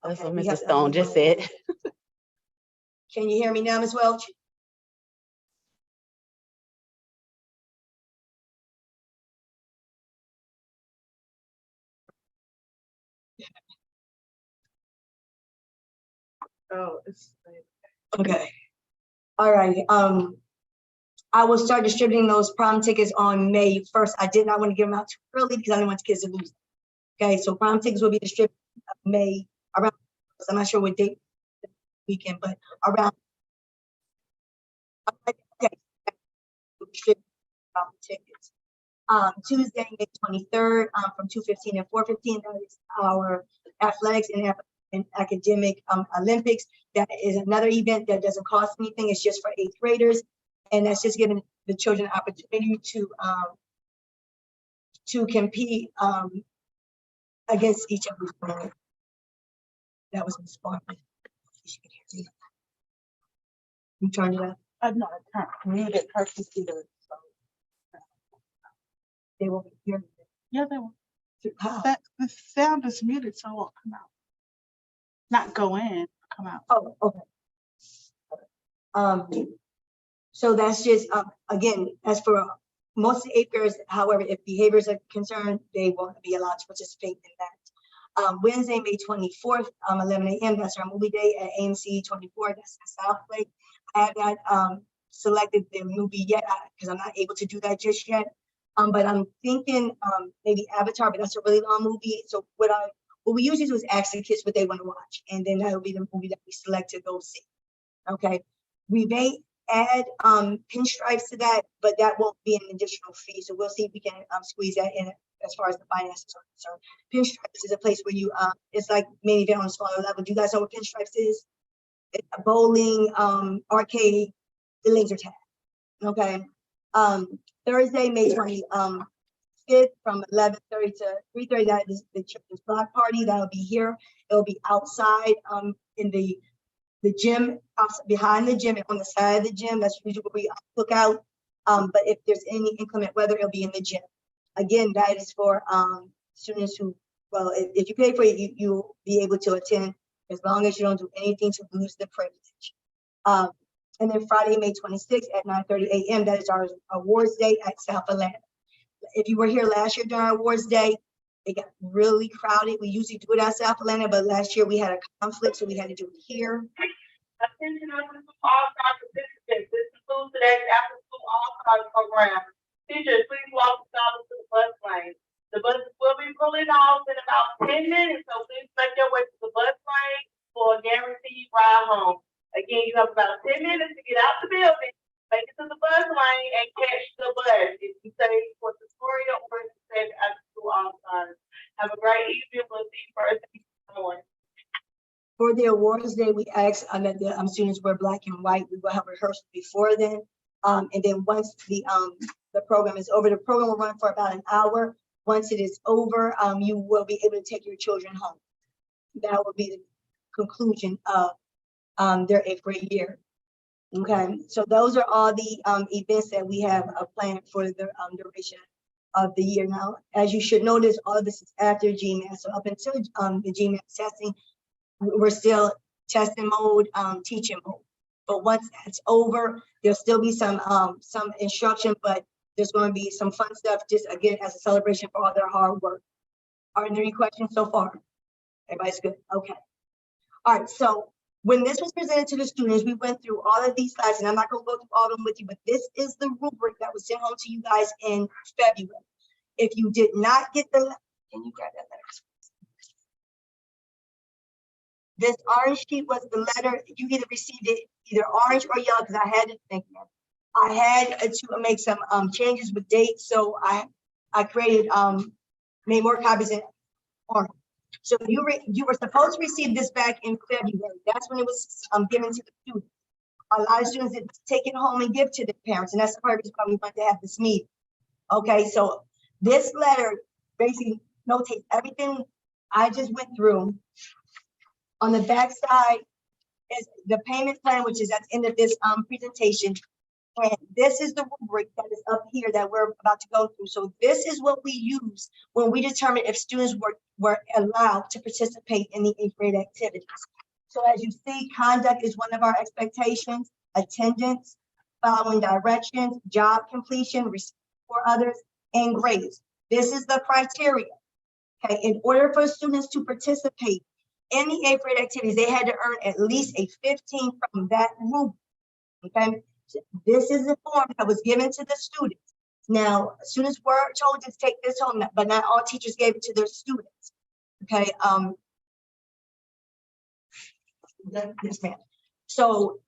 That's Okay, what we Mr. have to Stone just said. Can you hear me now, Ms. Welch? Oh, it's Okay. All right. I will start distributing those prom tickets on May 1st. I did not want to give them out too early because I didn't want the kids to lose them. Okay, so prom tickets will be distributed May around. I'm not sure what date weekend, but around. Okay. Distribute prom tickets. Tuesday, May 23rd, from 2:15 and 4:15. That is our athletics and academic Olympics. That is another event that doesn't cost anything. It's just for 8th graders, and that's just giving the children an opportunity to compete against each other. That was Ms. Bartlett. You turned it up. I'm not muted her computer. So. They will be here. Yeah, they will. How? The sound is muted, so it won't come out. Not go in, come out. Oh, okay. So that's just again, as for most 8th graders, however, if behaviors are concerned, they won't be allowed to participate in that. Wednesday, May 24th, 11 a.m. That's our movie day at AMC 24. That's in South Lake. I have not selected the movie yet because I'm not able to do that just yet. But I'm thinking maybe Avatar, but that's a really long movie. So what we usually do is ask the kids what they want to watch, and then that'll be the movie that we select to go see. Okay, we may add pinstripes to that, but that won't be an additional fee. So we'll see if we can squeeze that in as far as the finances are concerned. Pinstripes is a place where you it's like main event on a smaller level. Do you guys know what pinstripes is? It's a bowling, arcade, the laser tag. Okay. Thursday, May 25th from 11:30 to 3:30. That is the children's block party. That'll be here. It'll be outside in the gym, behind the gym, and on the side of the gym. That's usually where we look out. But if there's any inclement weather, it'll be in the gym. Again, that is for students who, well, if you pay for it, you'll be able to attend as long as you don't do anything to lose the privilege. And then Friday, May 26th at 9:30 a.m. That is our awards day at South Atlanta. If you were here last year during our awards day, it got really crowded. We usually do it at South Atlanta, but last year we had a conflict, so we had to do it here. Attention all-star participants. This includes today's after-school all-star program. Teachers, please walk the students to the bus lane. The buses will be pulling off in about 10 minutes, so please make your way to the bus lane for a guaranteed ride home. Again, you have about 10 minutes to get out the building, make it to the bus lane, and catch the bus. If you say for Victoria or if you say after-school all-stars. Have a great evening. We'll see you first thing in the morning. For the awards day, we ask that the students wear black and white. We will have rehearsal before then. And then once the program is over, the program will run for about an hour. Once it is over, you will be able to take your children home. That will be the conclusion of their 8th grade year. Okay, so those are all the events that we have planned for the duration of the year. Now, as you should notice, all of this is after GMAT. So up until the GMAT testing, we're still testing mode, teaching mode. But once that's over, there'll still be some instruction, but there's going to be some fun stuff, just again as a celebration for all their hard work. Are there any questions so far? Everybody's good. Okay. All right. So when this was presented to the students, we went through all of these slides, and I'm not going to go through all of them with you, but this is the rubric that was sent home to you guys in February. If you did not get the, can you grab that letter? This orange sheet was the letter. You either received it either orange or yellow, because I had to think. I had to make some changes with dates, so I created made more copies in orange. So you were supposed to receive this back in February. That's when it was given to the students. A lot of students did take it home and give to their parents, and that's the purpose why we want to have this meeting. Okay, so this letter basically notates everything I just went through. On the back side is the payment plan, which is at the end of this presentation. And this is the rubric that is up here that we're about to go through. So this is what we use when we determine if students were allowed to participate in the 8th grade activities. So as you see, conduct is one of our expectations, attendance, following directions, job completion, respect for others, and grades. This is the criteria. Okay, in order for students to participate in the 8th grade activities, they had to earn at least a 15 from that rubric. Okay, so this is the form that was given to the students. Now, students were told to take this home, but not all teachers gave it to their students. Okay, yes, ma'am. So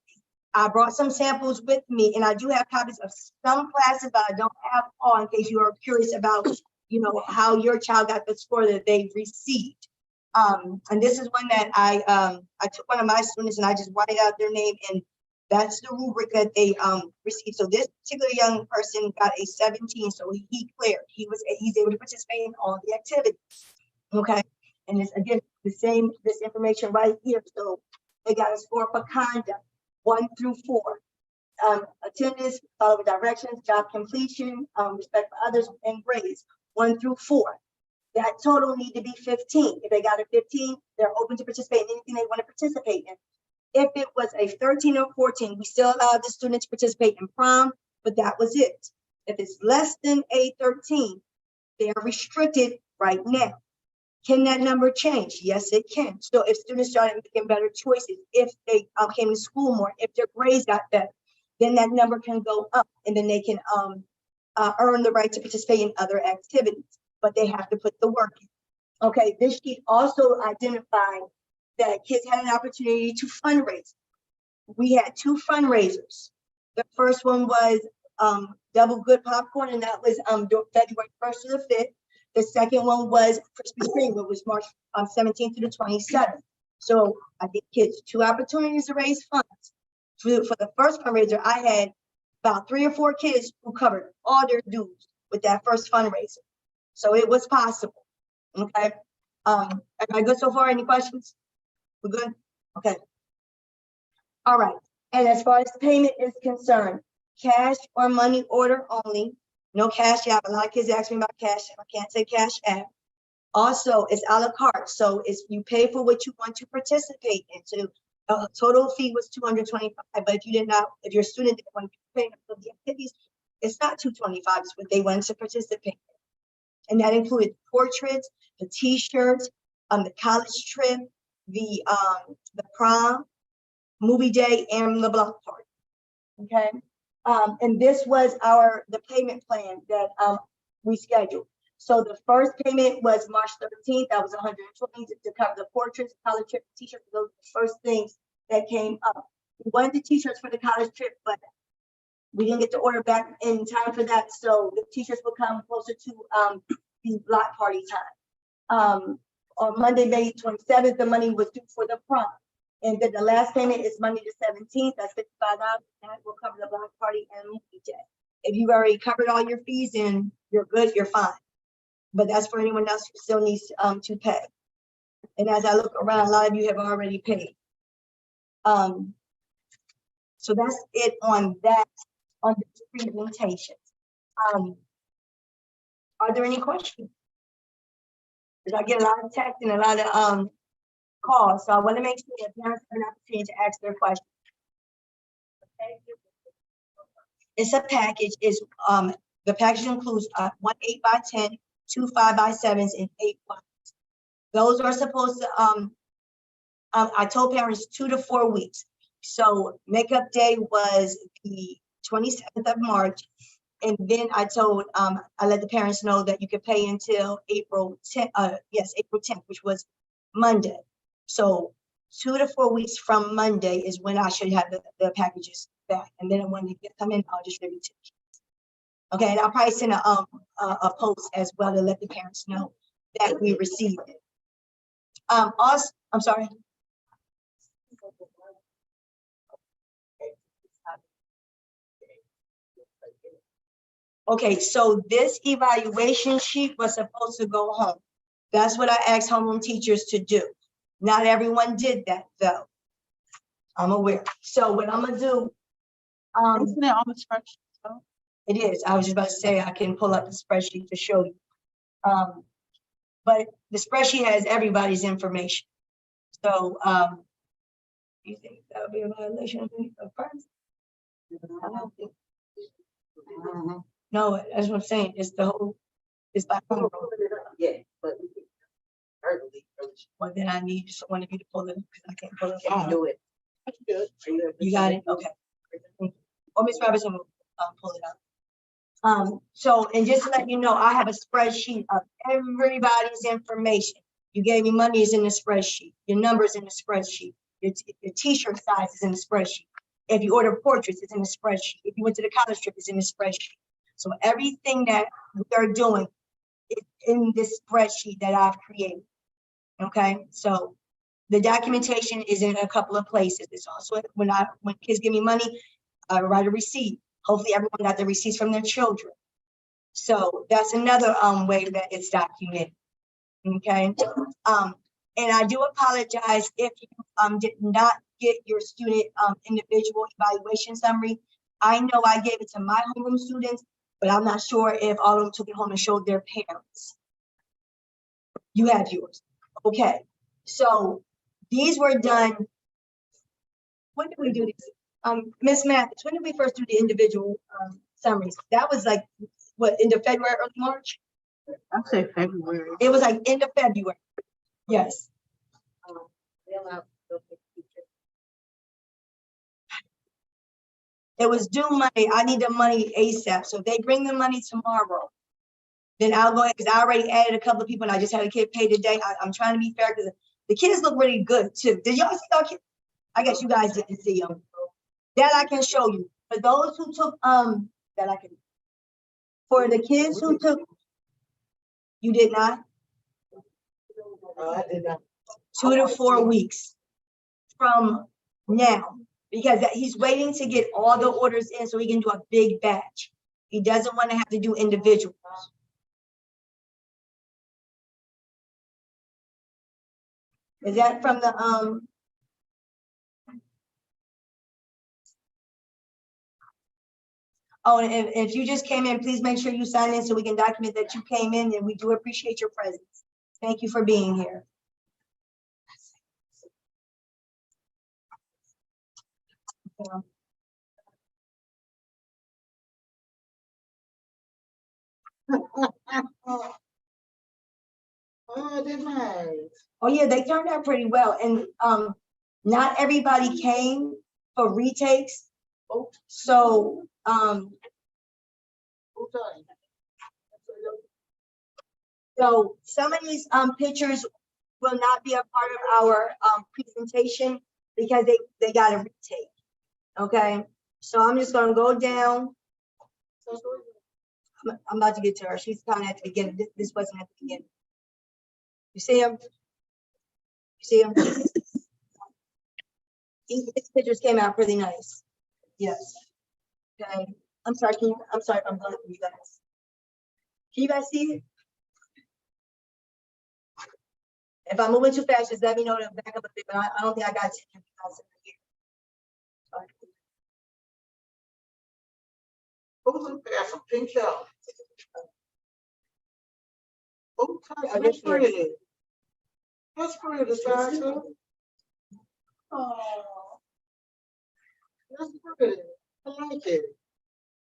I brought some samples with me, and I do have copies of some classes, but I don't have all in case you are curious about, you know, how your child got the score that they received. And this is one that I took one of my students and I just whited out their name, and that's the rubric that they received. So this particular young person got a 17, so he cleared. He's able to participate in all the activities. Okay, and it's again this information right here. So they got a score for conduct 1 through 4. Attendance, follow directions, job completion, respect for others, and grades 1 through 4. That total need to be 15. If they got a 15, they're open to participate in anything they want to participate in. If it was a 13 or 14, we still allowed the students to participate in prom, but that was it. If it's less than a 13, they are restricted right now. Can that number change? Yes, it can. So if students started making better choices, if they came to school more, if their grades got better, then that number can go up, and then they can earn the right to participate in other activities, but they have to put the work in. Okay, this sheet also identified that kids had an opportunity to fundraise. We had 2 fundraisers. The first one was Double Good Popcorn, and that was February 1st to the 5th. The second one was Krispy Kreme, which was March 17th to the 27th. So I give kids 2 opportunities to raise funds. For the first fundraiser, I had about 3 or 4 kids who covered all their dues with that first fundraiser. So it was possible. Okay. Am I good so far? Any questions? We're good? Okay. All right. And as far as payment is concerned, cash or money order only. No cash app. A lot of kids ask me about cash app. I can't say cash app. Also, it's a la carte. So it's you pay for what you want to participate in. So total fee was $225. But if your student didn't want to pay for the activities, it's not $225. It's what they wanted to participate in. And that included portraits, the T-shirts, the college trip, the prom, movie day, and the block party. Okay. And this was the payment plan that we scheduled. So the first payment was March 13th. That was $120 to cover the portraits, college trip, T-shirts. Those were the first things that came up. We wanted the T-shirts for the college trip, but we didn't get the order back in time for that. So the T-shirts will come closer to the block party time. On Monday, May 27th, the money was due for the prom. And then the last payment is Monday the 17th. That's $55. That will cover the block party and movie day. If you've already covered all your fees, then you're good, you're fine. But that's for anyone else who still needs to pay. And as I look around, a lot of you have already paid. So that's it on that, on this presentation. Are there any questions? Because I get a lot of text and a lot of calls, so I want to make sure that parents have an opportunity to ask their questions. Okay. It's a package. It's the package includes 1 8x10, 2 5x7s, and 8 ones. Those are supposed to I told parents 2 to 4 weeks. So makeup day was the 27th of March. And then I told, I let the parents know that you could pay until April 10th, April 10th, which was Monday. So 2 to 4 weeks from Monday is when I should have the packages back. And then when they come in, I'll distribute to the kids. Okay, and I'll probably send a post as well to let the parents know that we received it. Also, I'm sorry. Okay, so this evaluation sheet was supposed to go home. That's what I asked homeroom teachers to do. Not everyone did that though. I'm aware. So what I'm gonna do Isn't it on the spreadsheet? So? It is. I was just about to say, I can pull up the spreadsheet to show you. But the spreadsheet has everybody's information. So, you think that would be a violation of privacy? I don't think. No, that's what I'm saying. It's the whole, it's by phone. Yeah, but verbally, Well, then I need someone of you to pull it, because I can't pull it. can do it. That's good. You got it? Okay. Or Ms. Robertson will pull it up. So, and just to let you know, I have a spreadsheet of everybody's information. You gave me money is in the spreadsheet, your numbers in the spreadsheet, your t-shirt size is in the spreadsheet. If you order portraits, it's in the spreadsheet. If you went to the college trip, it's in the spreadsheet. So everything that we are doing is in this spreadsheet that I've created. Okay, so the documentation is in a couple of places. It's also when kids give me money, I write a receipt. Hopefully everyone got the receipts from their children. So that's another way that it's documented. Okay. And I do apologize if you did not get your student individual evaluation summary. I know I gave it to my homeroom students, but I'm not sure if all of them took it home and showed their parents. You have yours. Okay. So these were done. When did we do this? Ms. Mathis, when did we first do the individual summaries? That was like, what, end of February, early March? I'd say February. It was like end of February. Yes. It was due Monday. I need the money ASAP. So if they bring the money tomorrow, then I'll go ahead, because I already added a couple of people and I just had a kid pay today. I'm trying to be fair because the kids look really good too. Did y'all see our kids? I guess you guys didn't see them. That I can show you. For those who took, that I can, for the kids who took, you did not? I did not. 2 to 4 weeks from now, because he's waiting to get all the orders in so he can do a big batch. He doesn't want to have to do individuals. Is that from the, oh, and if you just came in, please make sure you sign in so we can document that you came in, and we do appreciate your presence. Thank you for being here. Oh, they're nice. Oh yeah, they turned out pretty well, and not everybody came for retakes. So so some of these pictures will not be a part of our presentation because they got a retake. Okay, so I'm just gonna go down. I'm about to get to her. She's kind of at the beginning. This wasn't at the beginning. You see him? You see him? These pictures came out pretty nice. Yes. Okay. I'm sorry. I'm sorry if I'm blocking you guys. Can you guys see it? If I'm moving too fast, just let me know to back up a bit. But I don't think I got 10 guys here. Sorry. Who's in there? Some pink shell. Oh, Oh, that's this year. pretty. That's pretty, Sasha. Oh. That's pretty. I like it.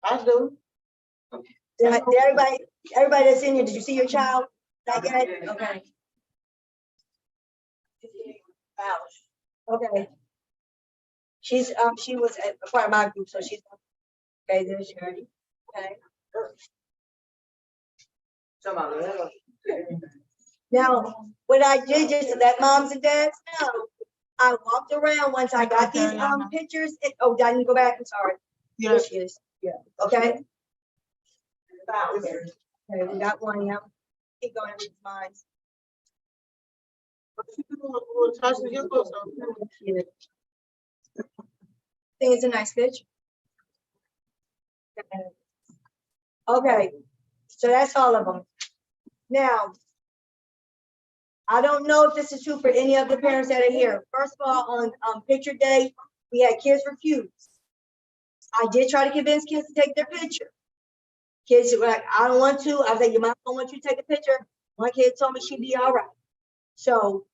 I do. Did everybody that's in here, did you see your child? Not yet? Okay. Okay. She's she was a part of my group, so she's okay. There's Shirley. Okay. Now, what I did just to let moms and dads know, I walked around once I got these pictures. Oh, I didn't go back. I'm sorry. Yeah. Here she is. Yeah. Okay. Okay, we got one now. Keep going with mine. I think it's a nice picture. Okay, so that's all of them. Now, I don't know if this is true for any of the parents that are here. First of all, on picture day, we had kids refuse. I did try to convince kids to take their picture. Kids were like, I don't want to. I was like, your mom don't want you to take a picture. One kid told me she'd be all right. So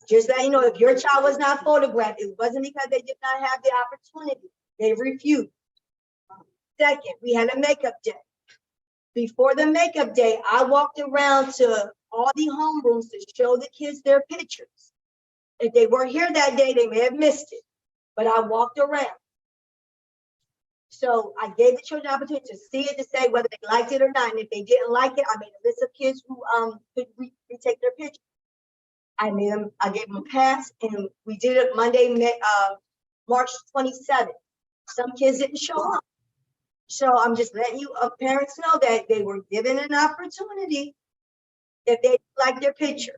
just let you know, if your child was not photographed, it wasn't because they did not have the opportunity. They refused. Second, we had a makeup day. Before the makeup day, I walked around to all the homerooms to show the kids their pictures. If they weren't here that day, they may have missed it, but I walked around. So I gave the children the opportunity to see it, to say whether they liked it or not. And if they didn't like it, I made a list of kids who could retake their picture. I gave them a pass, and we did it Monday, March 27th. Some kids didn't show up. So I'm just letting you parents know that they were given an opportunity if they like their picture.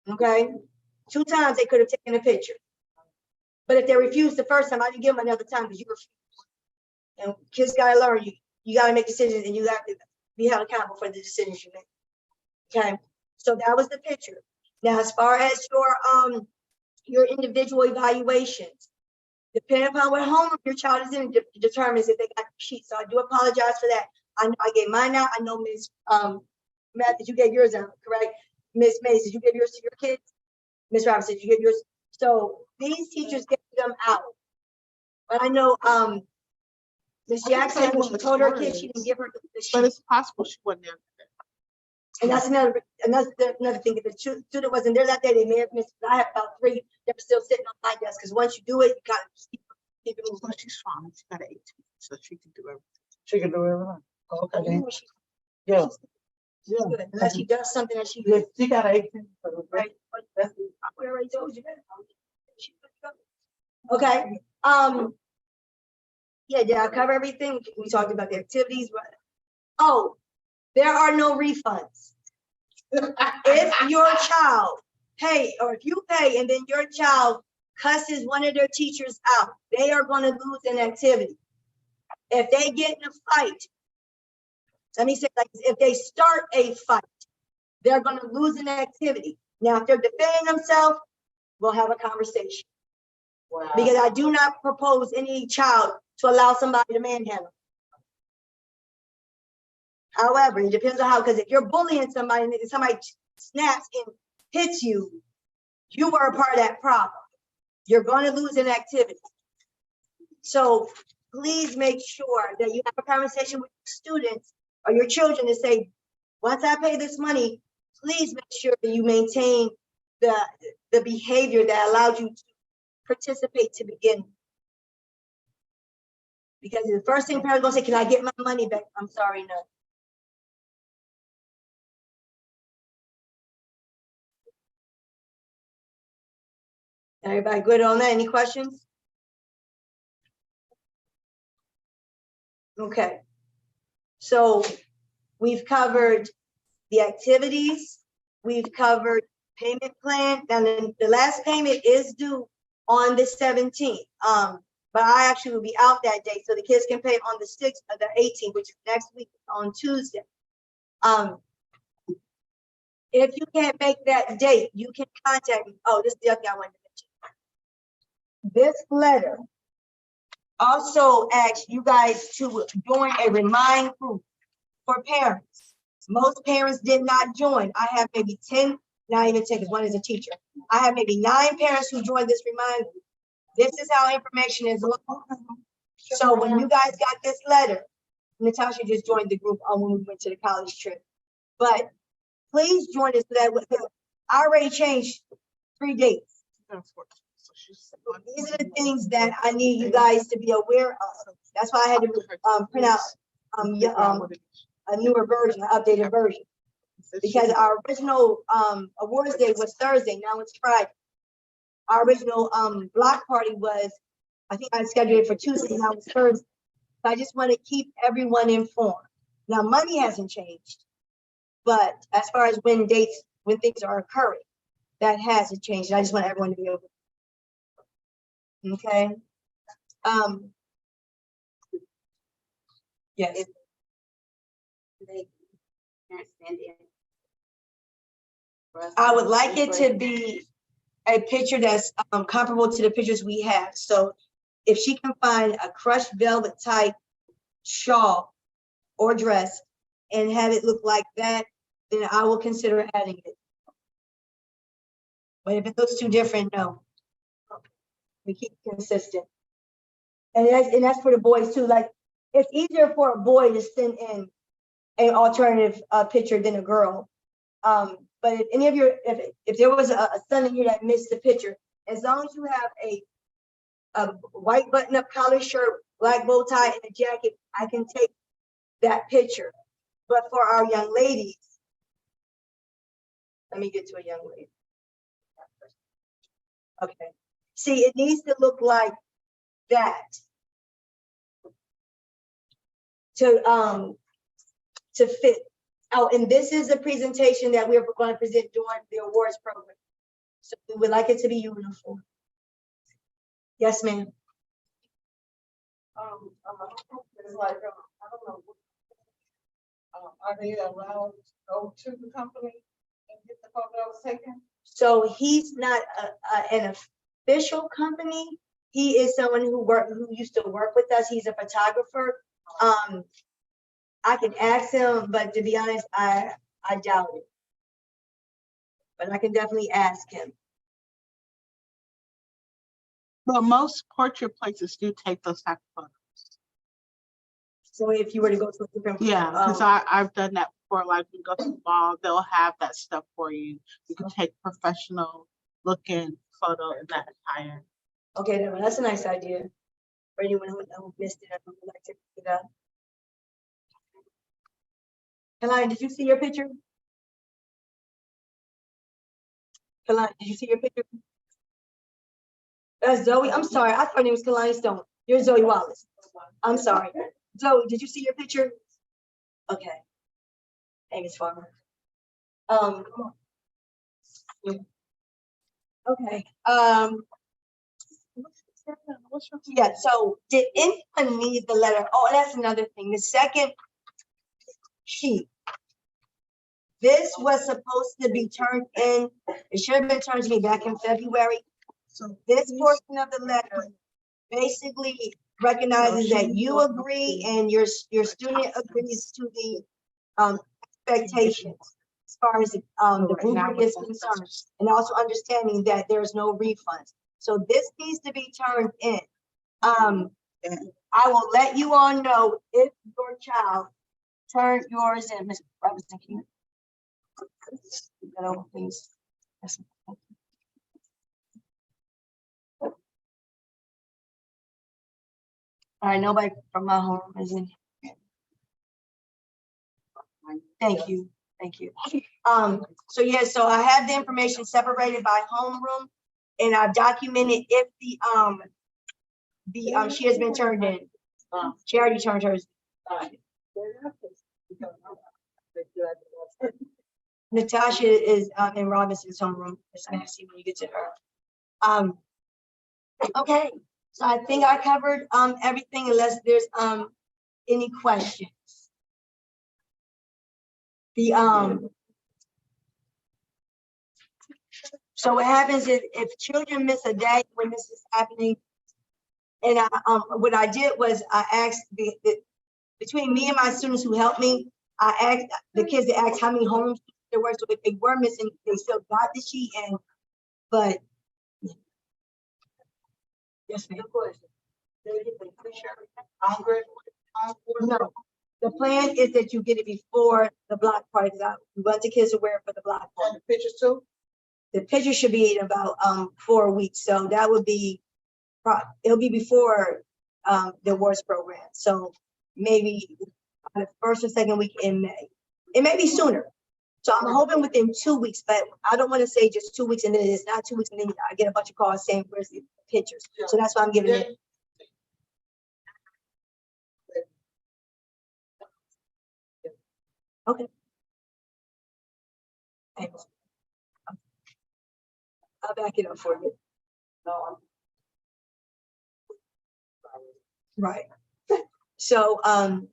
Okay? 2 times they could have taken a picture. But if they refused the first time, I didn't give them another time because you refused. And kids gotta learn, you gotta make decisions, and you have to be held accountable for the decisions you make. Okay? So that was the picture. Now, as far as your individual evaluations, depending upon what homeroom your child is in, determines if they got the sheet. So I do apologize for that. I know I gave mine out. I know Ms. Matt, did you get yours out, correct? Ms. Mays, did you give yours to your kids? Ms. Robinson, did you give yours? So these teachers get them out. But I know Ms. Jackson, when she told her kids, she didn't give her the sheet. But it's possible she wasn't there. And that's another thing. If the student wasn't there that day, they may have missed. I have about 3 that were still sitting on my desk, because once you do it, you gotta keep it moving. Well, she's fine. She got an 18, so she can do everything. She can do everything. Okay. She's Yeah. Yeah. good, unless she does something that she Yeah, she got 18. So right. that's I already told you that. Okay. Yeah, did I cover everything? We talked about the activities, but oh, there are no refunds. If your child or if you pay and then your child cusses one of their teachers out, they are going to lose an activity. If they get in a fight, let me say like this, if they start a fight, they're going to lose an activity. Now, if they're defending themselves, we'll have a conversation. wow. Because I do not propose any child to allow somebody to manhandle. However, it depends on how, because if you're bullying somebody and somebody snaps and hits you, you were a part of that problem. You're going to lose an activity. So please make sure that you have a conversation with your students or your children to say, once I pay this money, please make sure that you maintain the behavior that allowed you to participate to begin. Because the first thing parents are gonna say, can I get my money back? I'm sorry, no. Everybody good on that? Any questions? Okay. So we've covered the activities. We've covered payment plan. And then the last payment is due on the 17th. But I actually will be out that day, so the kids can pay on the 6th or the 18th, which is next week on Tuesday. If you can't make that date, you can contact me. Oh, this is the other thing I wanted to mention. This letter also asks you guys to join a remind group for parents. Most parents did not join. I have maybe 10, not even 10, because one is a teacher. I have maybe 9 parents who joined this remind group. This is how information is local. So when you guys got this letter, Natasha just joined the group when we went to the college trip. But please join us so that I already changed 3 dates. These are the things that I need you guys to be aware of. That's why I had to print out a newer version, an updated version. Because our original awards day was Thursday, now it's Friday. Our original block party was, I think I scheduled it for Tuesday, now it's Thursday. So I just want to keep everyone informed. Now money hasn't changed, but as far as when things are occurring, that hasn't changed. I just want everyone to be able. Okay. Yes. I would like it to be a picture that's comparable to the pictures we have. So if she can find a crushed velvet type shawl or dress and have it look like that, then I will consider adding it. But if it looks too different, no. We keep it consistent. And that's for the boys too. Like, it's easier for a boy to send in an alternative picture than a girl. But if any of your, if there was a son in here that missed the picture, as long as you have a white button-up collar shirt, black bow tie, and a jacket, I can take that picture. But for our young ladies, let me get to a young lady. Okay. See, it needs to look like that to fit. Oh, and this is a presentation that we're going to present during the awards program. So we would like it to be uniform. Yes, ma'am. It's like, I don't know. Are they allowed to go to the company and get the photos taken? So he's not an official company. He is someone who used to work with us. He's a photographer. I can ask him, but to be honest, I doubt it. But I can definitely ask him. Well, most portrait places do take those type of photos. So if you were to go to a different, Yeah, because I've done that before. Like, you go to the mall, they'll have that stuff for you. You can take professional looking photo in that attire. okay, then, well, that's a nice idea. For anyone who missed it, I would like to pick it up. Kalani, did you see your picture? Kalani, did you see your picture? That's Zoe. I'm sorry. I thought it was Kalani Stone. You're Zoe Wallace. I'm sorry. Zoe, did you see your picture? Okay. Hey, Ms. Farmer. Come on. Okay. Yeah, so did anyone need the letter? Oh, that's another thing. The second sheet. This was supposed to be turned in. It should have been turned to me back in February. So this portion of the letter basically recognizes that you agree and your student agrees to the expectations as far as the rubric is concerned, and also understanding that there's no refunds. So this needs to be turned in. I will let you all know if your child turned yours in. Ms. Robinson, can you keep that over, please? All right, nobody from my home is in here. Thank you, thank you. So yeah, so I have the information separated by homeroom, and I've documented if she has been turned in. She already turned hers. Natasha is in Robinson's homeroom. It's nasty when you get to her. Okay, so I think I covered everything unless there's any questions. So what happens is if children miss a day when this is happening, and what I did was I asked between me and my students who helped me, I asked the kids to ask how many homes there were. So if they were missing, they still got the sheet in. But yes, ma'am. No, the plan is that you get it before the block party. We want the kids to wear it for the block party. The pictures too? The picture should be in about 4 weeks. So that would be, it'll be before the awards program. So maybe the first or second week in May. It may be sooner. So I'm hoping within 2 weeks, but I don't want to say just 2 weeks and then it's not 2 weeks and then I get a bunch of calls saying where's the pictures. So that's why I'm giving it. Okay. Thanks. I'll back it up for you. Right. So I'm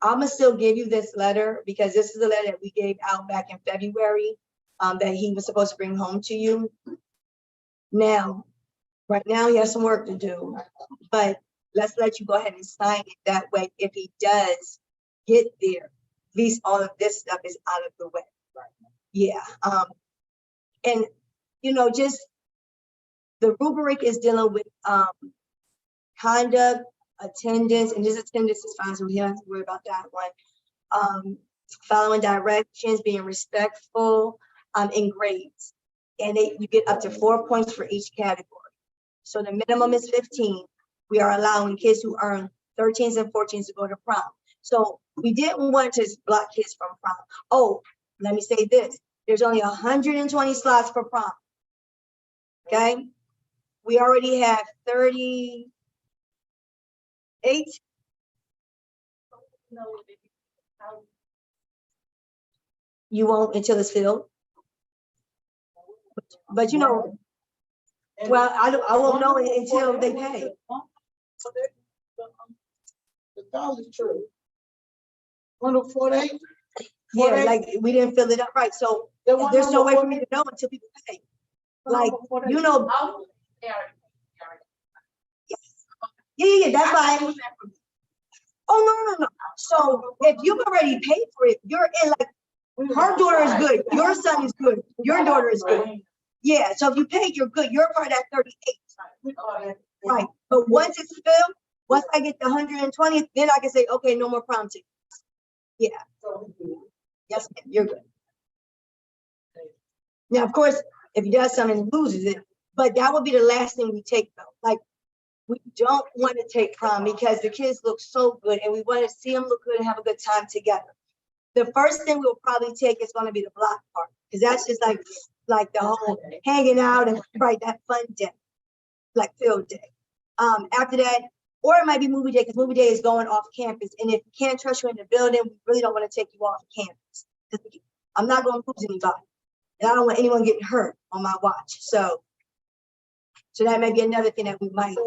gonna still give you this letter because this is the letter that we gave out back in February that he was supposed to bring home to you. Now, Right now, he has some work to do, but let's let you go ahead and sign it. That way, if he does get there, at least all of this stuff is out of the way. Yeah, and you know, just the rubric is dealing with conduct, attendance, and his attendance is fine, so we don't have to worry about that one. Following directions, being respectful, in grades. And you get up to 4 points for each category. So the minimum is 15. We are allowing kids who earn 13s and 14s to go to prom. So we didn't want to block kids from prom. Oh, let me say this. There's only 120 slots for prom. Okay? We already have 38. You won't until it's filled. But you know, well, I won't know it until they pay. The college trip. 148? Yeah, like we didn't fill it up right. So there's no way for me to know until people pay. Like, you know, yeah, that's fine. Oh, no. So if you've already paid for it, you're in. Like, her daughter is good, your son is good, your daughter is good. Yeah, so if you paid, you're good. You're part of that 38. Right. But once it's filled, once I get the 120th, then I can say, okay, no more prom tickets. Yeah. Yes, ma'am, you're good. Now, of course, if he does something and loses it, but that would be the last thing we take though. Like, we don't want to take prom because the kids look so good and we want to see them look good and have a good time together. The first thing we'll probably take is going to be the block part, because that's just like the whole hanging out and right, that fun day, like field day. After that, or it might be movie day, because movie day is going off campus. And if we can't trust you in the building, we really don't want to take you off campus. I'm not going to lose anybody, and I don't want anyone getting hurt on my watch. So that may be another thing that we might.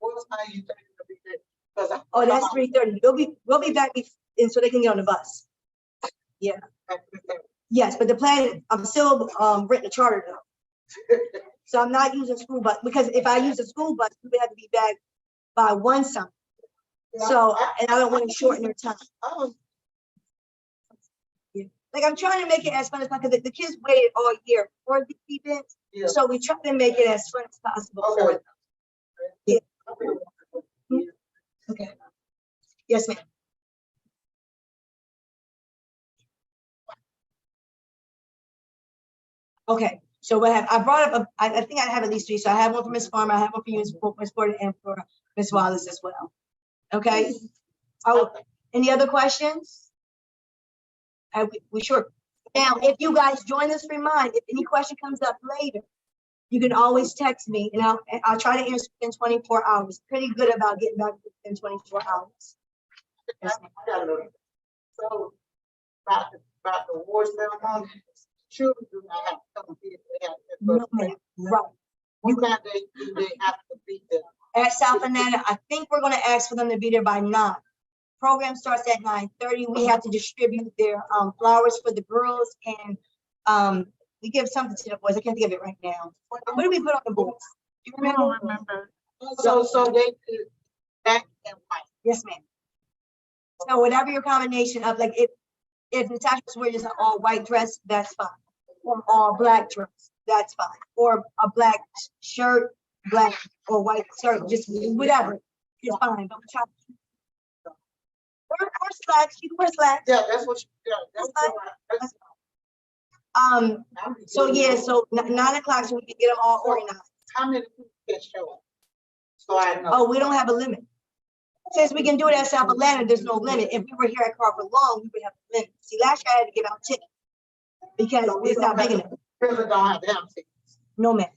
What time you think it'll be there? 'Cause Oh, that's 3:30. We'll be back, and so they can get on the bus. Yeah. Yes, but the plan, I'm still renting a charter though. So I'm not using school bus, because if I use a school bus, we would have to be back by 1 something. So, and I don't want to shorten their time. Yeah. Like, I'm trying to make it as fun as possible, because the kids waited all year for the events. Yeah. So we try to make it as fun as possible. Okay. for them. Yeah. Okay. Yes, ma'am. Okay, so what I brought up, I think I have at least 3. So I have one for Ms. Farmer, I have one for you, Ms. Porter, and for Ms. Wallace as well. Okay. Oh, any other questions? We sure. Now, if you guys join us, remind, if any question comes up later, you can always text me, and I'll try to answer in 24 hours. Pretty good about getting back in 24 hours. Yes, ma'am. I got a little. So about the award ceremony, children do not have to come here. They have to. No, ma'am. Right. What time do they have to be there? At South Atlanta, I think we're gonna ask for them to be there by 9. Program starts at 9:30. We have to distribute their flowers for the girls, and we give something to the boys. I can't think of it right now. What do we put on the boys? Do you I remember? don't remember. So they did black and white. Yes, ma'am. So whatever your combination of, like, if Natasha's wearing just an all white dress, that's fine. Or all black dress, that's fine. Or a black shirt, black or white shirt, just whatever, it's fine. But we try. Or slacks, you can wear slacks. Yeah, that's what. That's So yeah, so 9 o'clock, so we can get them all organized. How many people can show up? So I know. Oh, we don't have a limit. Since we can do it at South Atlanta, there's no limit. If we were here at Crawford Long, we would have a limit. See, last year I had to give out tickets because it's not big enough. Really don't have them tickets. No, ma'am.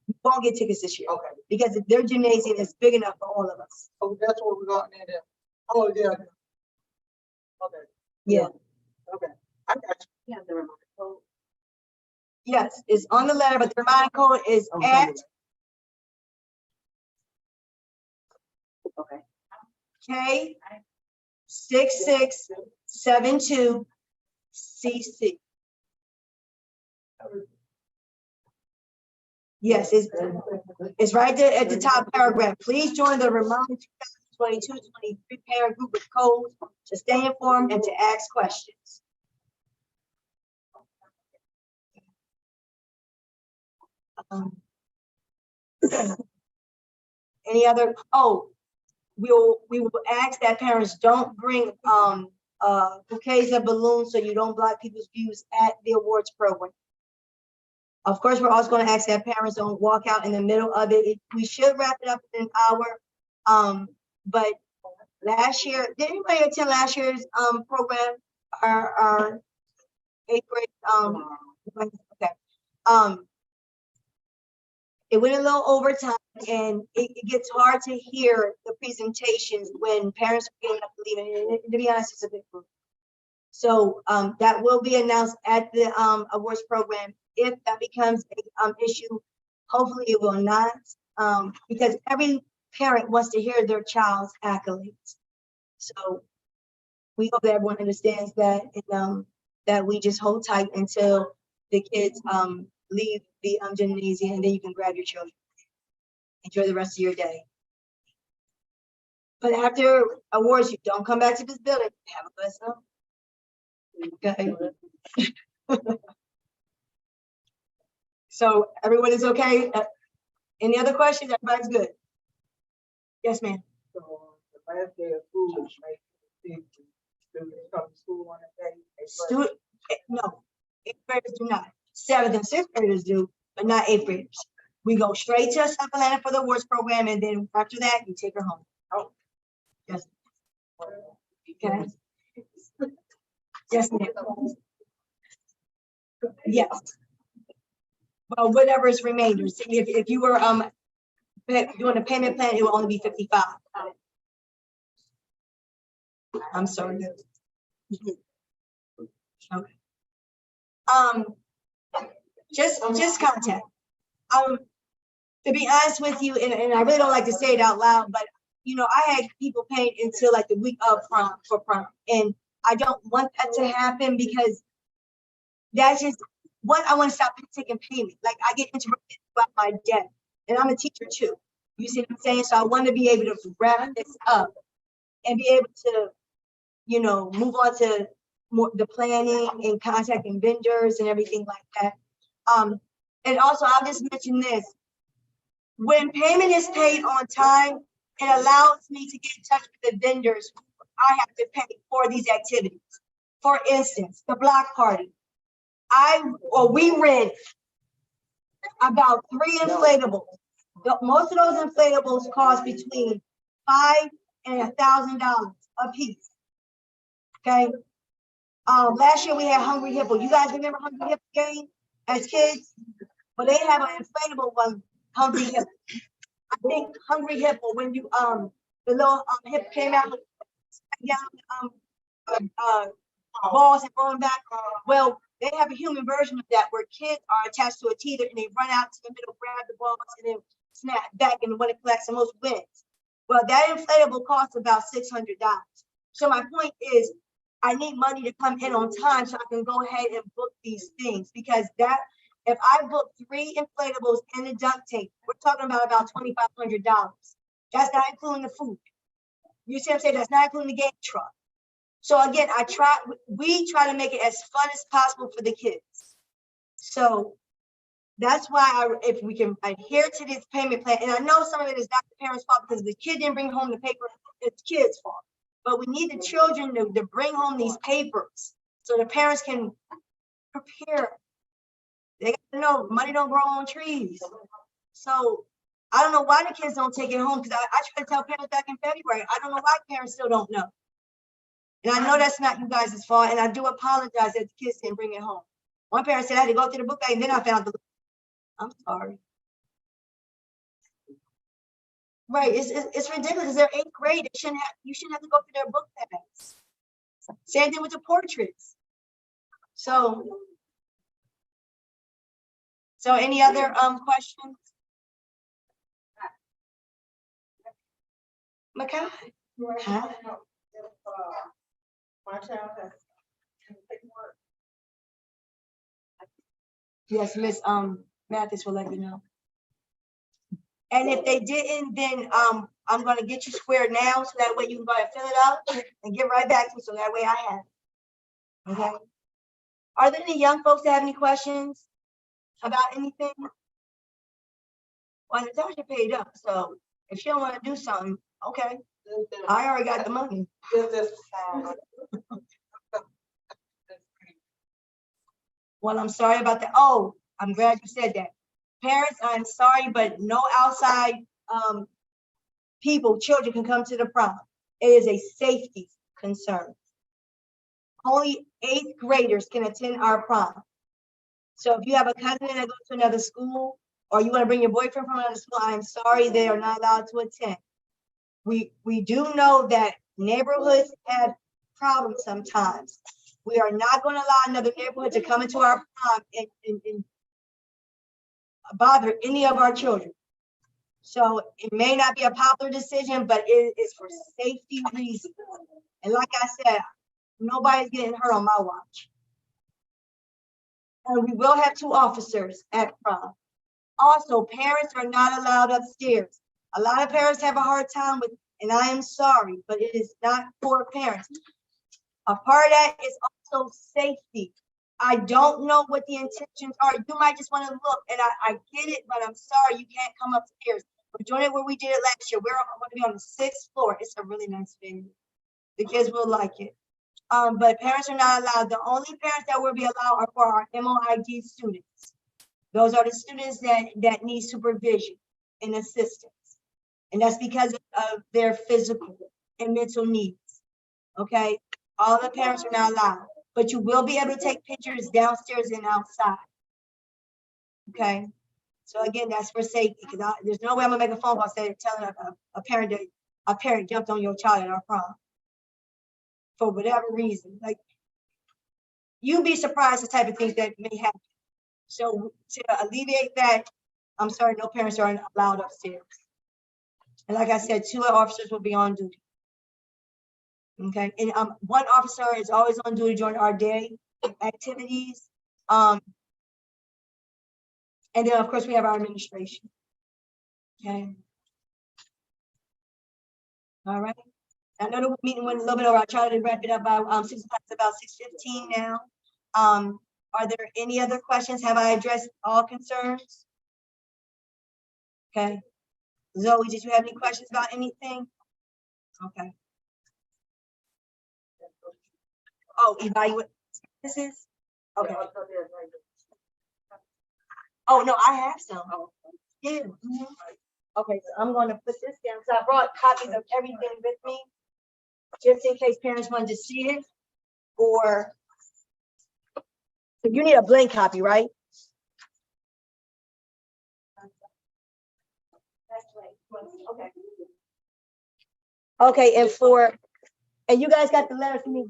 We won't get tickets this year Okay. because their gymnasium is big enough for all of us. So that's what we're going in there. Oh, yeah. Okay. Yeah. Okay. I got you. Yeah, the remote code. Yes, it's on the letter, but the reminder code is at Okay. K6672CC. Yes, it's right there at the top paragraph. Please join the Remind 2022-23 parent group with codes to stay informed and to ask questions. Any other, we will ask that parents don't bring bouquets of balloons so you don't block people's views at the awards program. Of course, we're also going to ask that parents don't walk out in the middle of it. We should wrap it up in an hour. But last year, did anybody attend last year's program? Our 8th grade, okay. It went a little over time, and it gets hard to hear the presentations when parents are getting up to leave. And to be honest, it's a big group. So that will be announced at the awards program. If that becomes an issue, hopefully it will not, because every parent wants to hear their child's accolades. So we hope that everyone understands that, and that we just hold tight until the kids leave the gymnasium, and then you can grab your children. Enjoy the rest of your day. But after awards, you don't come back to this building. Have a blessed day. Okay. So everyone is okay? Any other questions? Everybody's good? Yes, ma'am. So the last day of school is May 15th. Students come to school on that day. No, 8th graders do not. 7th and 6th graders do, but not 8th graders. We go straight to Atlanta for the awards program, and then after that, you take her home. Oh. Yes. Okay. Yes, ma'am. Yes. Well, whatever is remainder. So if you were doing a payment plan, it will only be 55. I'm sorry. Okay. Just contact. To be honest with you, and I really don't like to say it out loud, but you know, I had people paying until like the week of prom for prom, and I don't want that to happen because that's just what I want to stop taking payment. Like I get interrupted by my debt, and I'm a teacher too. You see what I'm saying? So I want to be able to wrap this up and be able to, you know, move on to more the planning and contacting vendors and everything like that. And also I'll just mention this. When payment is paid on time, it allows me to get in touch with the vendors I have to pay for these activities. For instance, the block party. We rent about 3 inflatables. Most of those inflatables cost between $500 and $1,000 a piece. Okay. Last year we had Hungry Hippo. You guys remember Hungry Hippo game as kids? Well, they have an inflatable one, Hungry Hippo. I think Hungry Hippo, when you the little hippo came out down balls and going back. Well, they have a human version of that where kids are attached to a teeter and they run out to the middle, grab the balls, and then snap back, and when it collects the most wins. Well, that inflatable costs about $600. So my point is, I need money to come in on time so I can go ahead and book these things, because that if I book 3 inflatables and the duct tape, we're talking about $2,500. That's not including the food. You see what I'm saying? That's not including the game truck. So again, we try to make it as fun as possible for the kids. So that's why if we can adhere to this payment plan, and I know some of it is not the parents' fault because the kid didn't bring home the paper, it's the kids' fault. But we need the children to bring home these papers so the parents can prepare. They got to know money don't grow on trees. So I don't know why the kids don't take it home, because I tried to tell parents back in February. I don't know why parents still don't know. And I know that's not you guys' fault, and I do apologize that the kids didn't bring it home. One parent said I had to go through the book bag, and then I found the. I'm sorry. Right, it's ridiculous. They're 8th grade. You shouldn't have to go through their book bags. Same thing with the portraits. So any other questions? Makai? Huh? My child has paperwork. Yes, Miss Mathis will let you know. And if they didn't, then, I'm gonna get you squared now, so that way you can go ahead and fill it out and get right back to me, so that way I have it. Okay? Are there any young folks that have any questions about anything? Well, Natasha paid up, so if she don't wanna do something, okay, I already got the money. Well, I'm sorry about that. Oh, I'm glad you said that. Parents, I'm sorry, but no outside, children can come to the prom. It is a safety concern. Only 8th graders can attend our prom. So if you have a cousin that goes to another school, or you want to bring your boyfriend from another school, I'm sorry, they are not allowed to attend. We do know that neighborhoods have problems sometimes. We are not going to allow another neighborhood to come into our prom and bother any of our children. So it may not be a popular decision, but it is for safety reasons. And like I said, nobody's getting hurt on my watch. And we will have 2 officers at prom. Also, parents are not allowed upstairs. A lot of parents have a hard time with, and I am sorry, but it is not for parents. A part of that is also safety. I don't know what the intentions are. You might just want to look, and I get it, but I'm sorry, you can't come upstairs. We're doing it where we did it last year. We're going to be on the 6th floor. It's a really nice venue. The kids will like it. But parents are not allowed. The only parents that will be allowed are for our MOID students. Those are the students that need supervision and assistance. And that's because of their physical and mental needs. Okay? All the parents are not allowed. But you will be able to take pictures downstairs and outside. Okay? So again, that's for safety, because there's no way I'm gonna make a phone call telling a parent that a parent jumped on your child at our prom for whatever reason. Like, you'd be surprised the type of things that may happen. So to alleviate that, I'm sorry, no parents are allowed upstairs. And like I said, 2 officers will be on duty. Okay, and 1 officer is always on duty during our day activities. And then of course we have our administration. Okay. All right. I know the meeting went a little bit over. I tried to wrap it up by 6 o'clock. It's about 6:15 now. Are there any other questions? Have I addressed all concerns? Okay. Zoe, did you have any questions about anything? Okay. Oh, evaluate. This is okay. Oh no, I have some. Yeah. Mhm. Okay, so I'm going to put this down. So I brought copies of everything with me, just in case parents wanted to see it, or you need a blank copy, right? Okay. Okay, and you guys got the letter for me.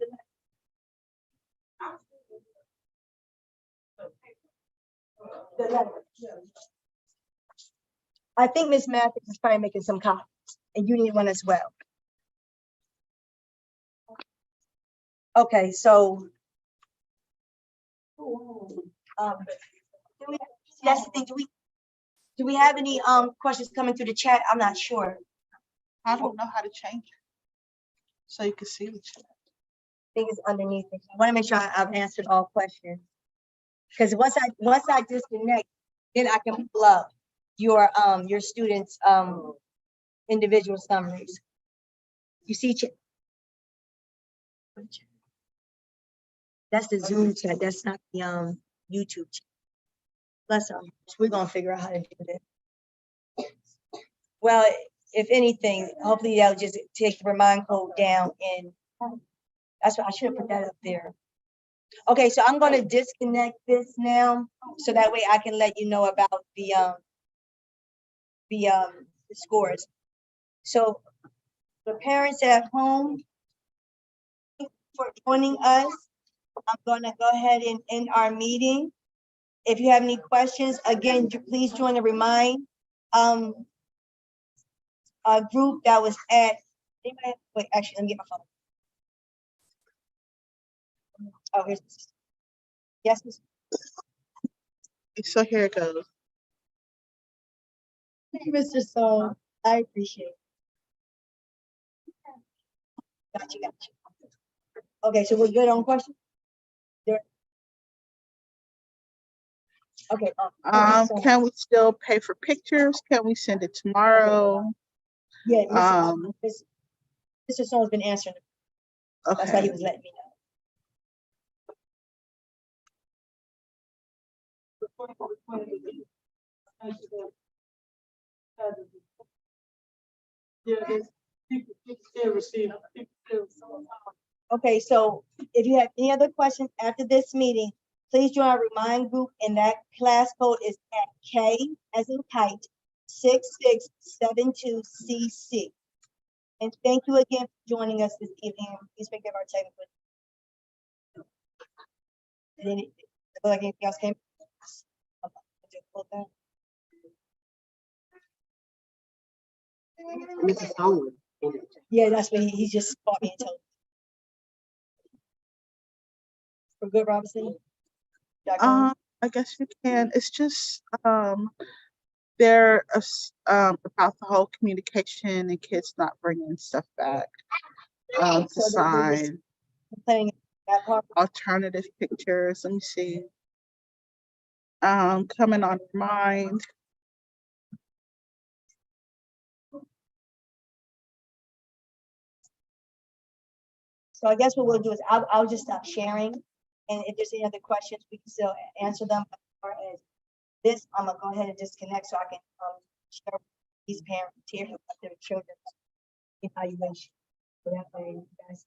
The letter. I think Miss Mathis is probably making some copies, and you need one as well. Okay, so that's the thing. Do we have any questions coming through the chat? I'm not sure. I don't know how to change it. So you can see the chat. I think it's underneath it. I want to make sure I've answered all questions. Because once I disconnect, then I can pull up your students' individual summaries. You see, that's the Zoom chat. That's not the YouTube chat. Plus, we're gonna figure out how to do that. Well, if anything, hopefully that'll just take the remind code down, and that's what I should have put that up there. Okay, so I'm gonna disconnect this now, so that way I can let you know about the scores. So the parents at home, for joining us, I'm gonna go ahead and end our meeting. If you have any questions, again, please join the Remind group that was at, wait, actually, let me get my phone. Oh, here's, yes, Ms. So here it goes. Thank you, Mr. Soul. I appreciate it. Got you, got you. Okay, so we're good on questions? There- Okay. so- Can we still pay for pictures? Can we send it tomorrow? Yeah, Um, Mr. Soul's been answering. That's why he Okay, was letting me know. Okay, so if you have any other questions after this meeting, please join our Remind group, and that class code is at K as in kite 6672CC. And thank you again for joining us this evening. Please forgive our technical. Like anything else came? Mrs. Howard. Yeah, that's what he just called me and told me. For good, Robinson? I guess you can. It's just, they're, about the whole communication and kids not bringing stuff back, to So they're just sign, playing that part. alternative pictures. Let me see. Coming on Mind. So I guess what we'll do is I'll just stop sharing. And if there's any other questions, we can still answer them. As far as this, I'm gonna go ahead and disconnect so I can share these parents here with their children evaluation. So that way you guys.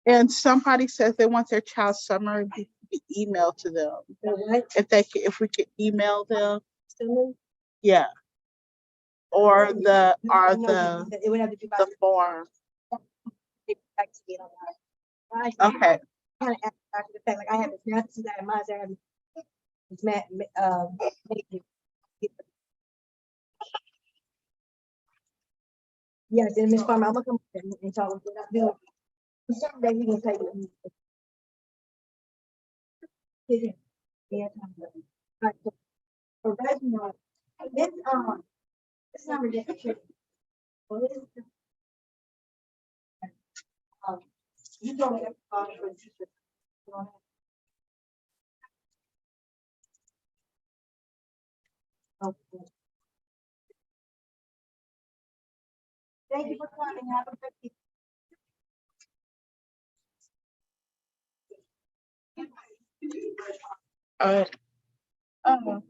And somebody says they want their child's summary emailed to them. So what? If we could email them, Still? yeah. Or No, the It would have to be by. the form. Back to me on that. Okay. Kind of after the fact, like I have this math, that in mind, I have this math, yes, and Ms. Farmer, I'm gonna come and talk with you. Certain that we can take it. Yeah. Right, so for Reginald, this number just. Well, this is- You don't have. Okay. Thank you for coming. Have a good evening. Uh, Um,